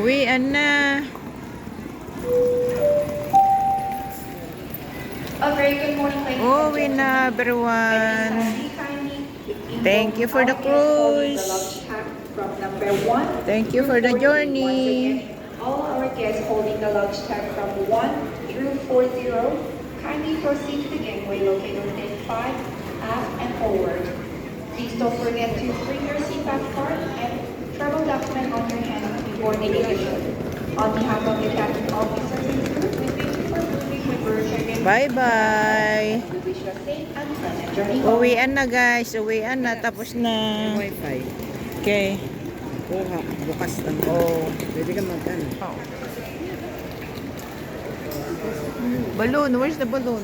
Uwian na. A very good morning, ladies and Uwi gentlemen. na, everyone. Thank you for the cruise. cruise. From number 1 Thank you for the through 40. journey. Once again, all our guests holding the luggage tag from 1 through 40, kindly proceed to the gangway located on deck 5, aft and forward. Please don't forget to bring your seatback card and travel document on your hand before navigation. On behalf of the captain officers and crew, we thank you for moving with Virgin. Bye-bye. We wish you a safe and pleasant journey home. Uwian na, guys. Uwian na. Tapos na. Wi-Fi. Okay. Kuha, bukas lang. Oh. Pwede ka mag-ano. Oh. Balloon. Where's the balloon?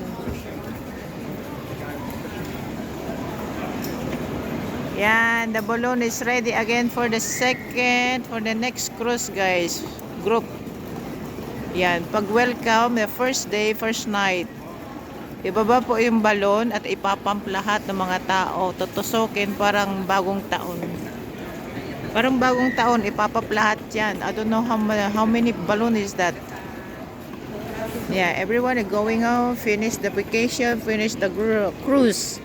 Yan. The balloon is ready again for the next cruise, guys. Group. Yan. Pag welcome, the first day, first night. Ibaba po yung balon at ipapump lahat ng mga tao. Tutusokin parang bagong taon. Parang bagong taon, ipapump lahat yan. I don't know how many balloon is that. Yeah, everyone is going out, finish the vacation, finish the cruise.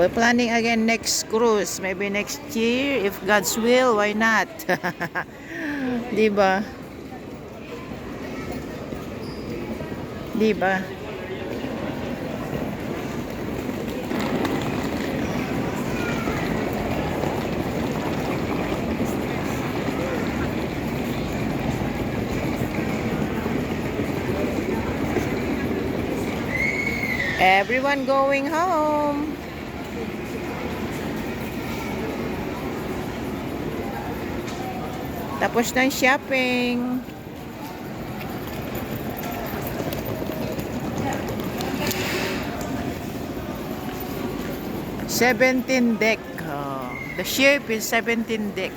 We're planning again next cruise. Maybe next year, if God's will, why not? Diba? Diba? Everyone going home. Tapos ng shopping. Deck. Oh, the ship is 17 deck.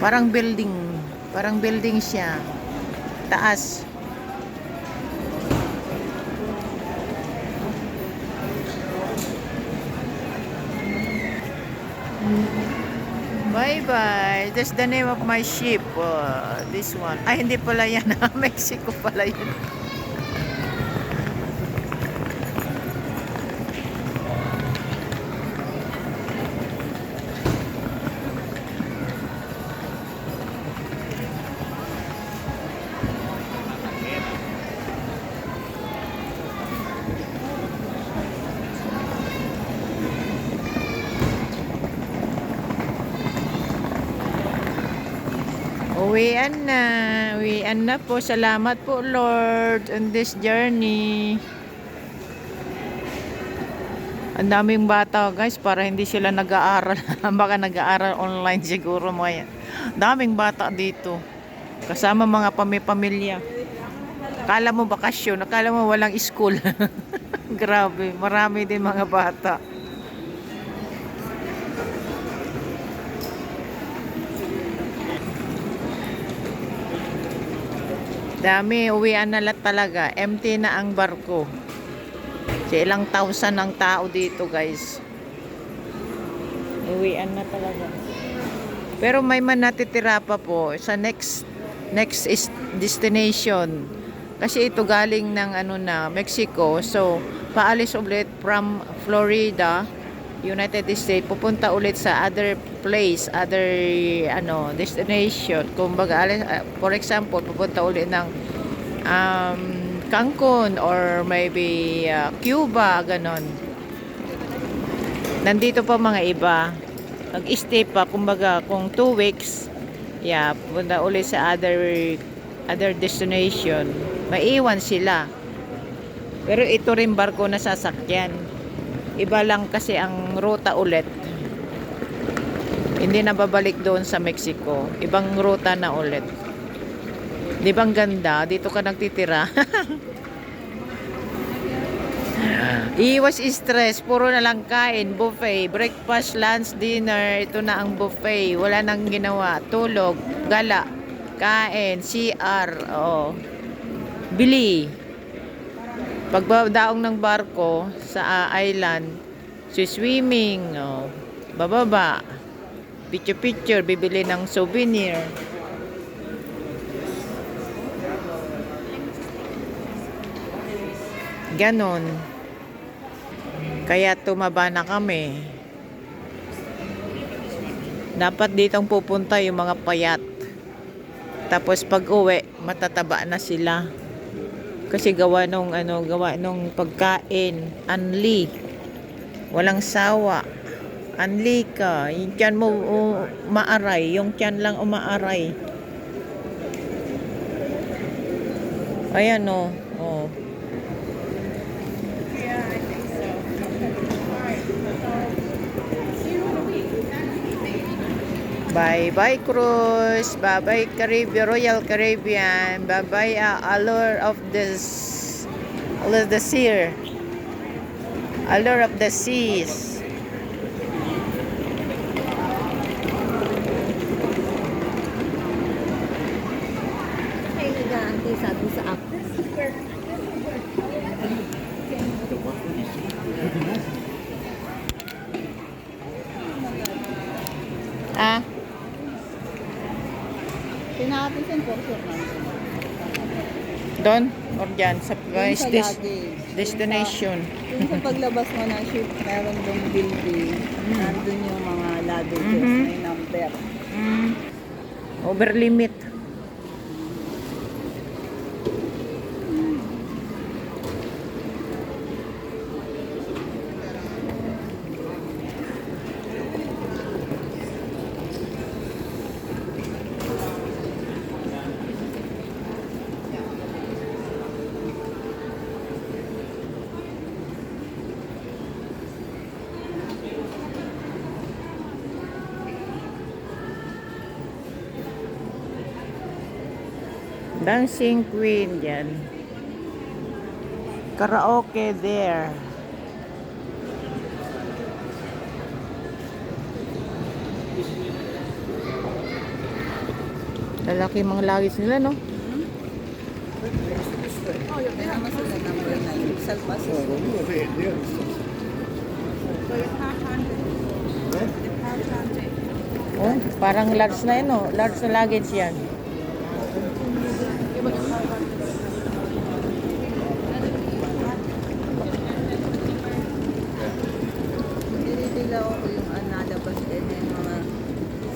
Parang building. Parang building siya. Taas. Bye-bye. That's the name of my ship. This one. Ay, hindi pala yan. Mexico pala yun. Uwian na po. Salamat po, Lord, on this journey. Ang daming bata, guys, para hindi sila nag-aaral. Baka nag-aaral online siguro mga yan. Daming bata dito. Kasama mga pamilya. Akala mo bakasyon, akala mo walang school. Grabe, marami din mga bata. Dami, uwian na lahat talaga. Empty na ang barko. Kasi ilang thousand ang tao dito, guys. Uwian na talaga. Pero may man natitira pa po sa next is destination. Kasi ito galing ng Mexico. So, paalis ulit from Florida, United States, pupunta ulit sa other place, other destination. Kumbaga, for example, pupunta ulit ng Cancun or maybe Cuba, ganon. Nandito pa mga iba. Nag-stay pa, kumbaga, kung 2 weeks, pupunta ulit sa other destination. Maiwan sila. Pero ito rin barko na sasakyan. Iba lang kasi ang ruta ulit. Hindi na babalik doon sa Mexico. Ibang ruta na ulit. Di ba ang ganda? Dito ka nagtitira. Iwas stress. Puro na lang kain. Buffet. Breakfast, lunch, dinner. Ito na ang buffet. Wala nang ginawa. Tulog. Gala. Kain. CR. Oh. Bili. Pagbadaong ng barko sa island, swimming, bababa. Picture-picture, bibili ng souvenir. Ganon. Kaya tumaba na kami. Dapat ditong pupunta yung mga payat. Tapos pag uwi, matataba na sila. Kasi gawa nung pagkain, anli. Walang sawa. Anli ka. Yung tiyan mo maaray. Yung tiyan lang umaaray. Ayan o. Oh. Bye-bye cruise. Bye-bye Caribbean, Royal Caribbean. Bye-bye Allure of the Sea. Allure of the Seas. Ay, nag-aantay sabi sa app. Ah, Tinakapin siya po siya man. doon or dyan sa Doon sa this luggage. destination. Doon sa paglabas mo ng ship, meron doon building. Nandun yung mga luggages, Mhm. may number. Over limit. Dancing Queen dyan. Karaoke there. Lalaki mga lagis nila, no? Oh, yung naman sila number 9. Salpasis. Oh, parang large na yun, no? Large na luggage yan. Nilitilaw ko yung nalabas din yung mga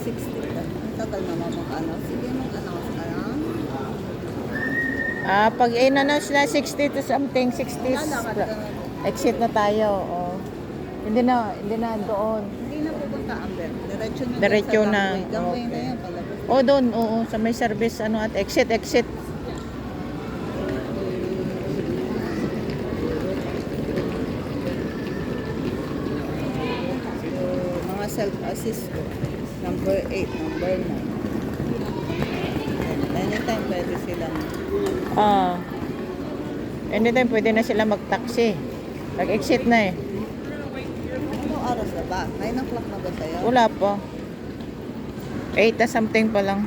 60 lang. Ang tagal naman mag-ano. Sige, mag-ano ka lang. Pag in-announce na 60 to something, 60 Lalakad ka na. exit na tayo. Oh. Hindi na doon. Hindi na pupunta Amber. Diretso na. Diretso sa na. Gangway. Gangway na Okay. yan palabas. Oh, doon, oo, sa may service at exit. So, mga self-assist ko. Number 8, number 9. Anytime pwede silang Ah. Anytime pwede na sila mag-taxi. Nag-exit na eh. ano oras na ba? 9 o'clock na ba sa'yo? Wala pa. 8 na something pa lang.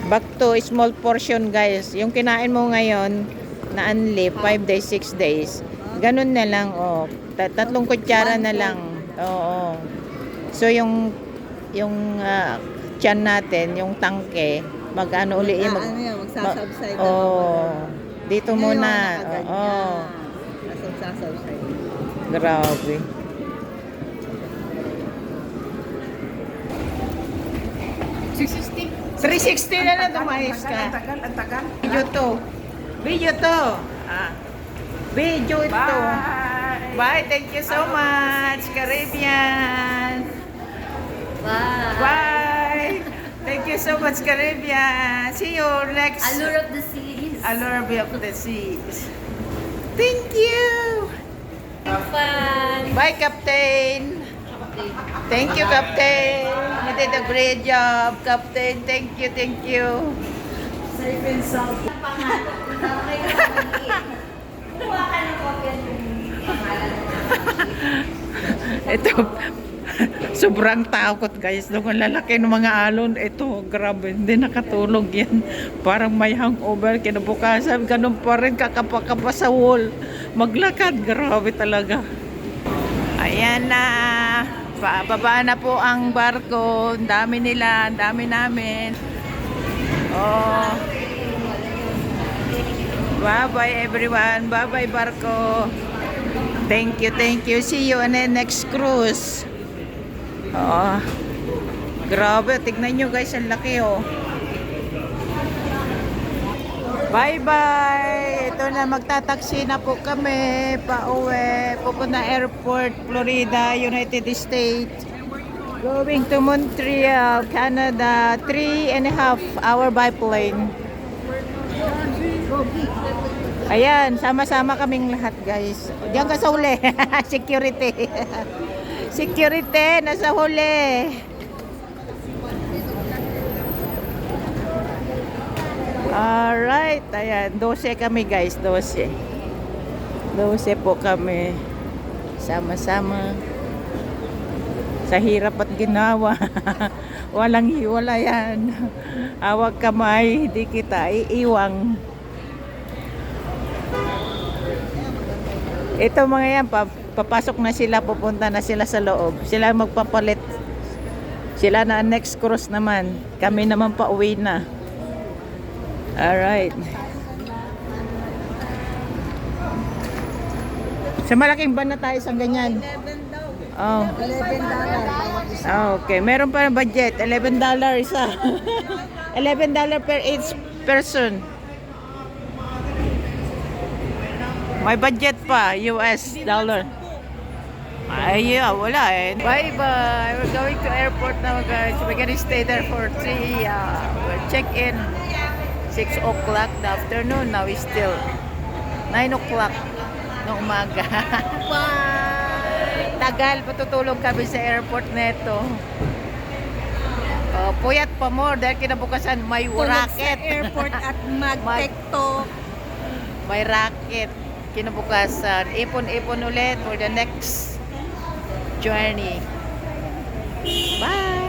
Back to small portion guys. Yung kinain mo ngayon na unli, 5 days, 6 days. Ganun na lang, oh. Tatlong kutsara na lang. Oo. So yung tiyan natin, yung tangke, mag-ano uli yung ano yan, magsasubside dito muna. Oo. Magsasubside. Grabe. $660. $360 na lang tumayos ka. Ang tagal. Video to. Video to. Video ito. Bye. Thank you so much, Caribbean. Bye. Thank you so much, Caribbean. See you next. Allure of the Seas. Allure of the Seas. Thank you. Fun. Bye, Captain. Thank you, Captain. You did a great job, Captain. Thank you, thank you. Safe and sound. Pangalan. Okay ka maliit. Kuha ka ng kopya ng pangalan. Ito, sobrang takot guys. Nung ang lalaki ng mga alon, ito, grabe, hindi nakatulog yan. Parang may hangover, kinabukasan, ganun pa rin, kakapa-kapa sa wall. Maglakad, grabe talaga. Ayan na. Baba na po ang barko. Ang dami nila, ang dami namin. Oh. Bye-bye everyone. Bye-bye barko. Thank you, thank you. See you on the next cruise. Oh. Grabe, tignan nyo guys, ang laki oh. Bye-bye! Ito na, magtataksi na po kami. Pauwi. Pupunta airport, Florida, United States. Going to Montreal, Canada. 3.5 hour by plane. Ayan, sama-sama kaming lahat guys. Diyan ka sa huli. Security. Security, nasa huli. Alright, ayan, 12 kami guys, 12. 12 po kami. Sama-sama. Sa hirap at ginawa. Walang hiwala yan. Hawag kamay, hindi kita iiwang. Ito mga yan, papasok na sila, pupunta na sila sa loob. Sila magpapalit. Sila na next cruise naman. Kami naman pa uwi na. Alright. Sa malaking van na tayo sa ganyan. 11 daw. Oh. $11 bawat isa. Okay, meron pa ng budget. $11 isa. $11 per each person. May budget pa, US dollar. Ay, yeah, wala eh. Bye-bye. We're going to airport now, guys. We're gonna stay there for 3 we'll check in 6 o'clock the afternoon. Now it's still 9 o'clock ng umaga. Bye! Tagal, patutulog kami sa airport neto. Puyat pa more dahil kinabukasan may racket. Airport at mag-TikTok. May racket. Kinabukasan. Ipon-ipon ulit for the next journey. Bye!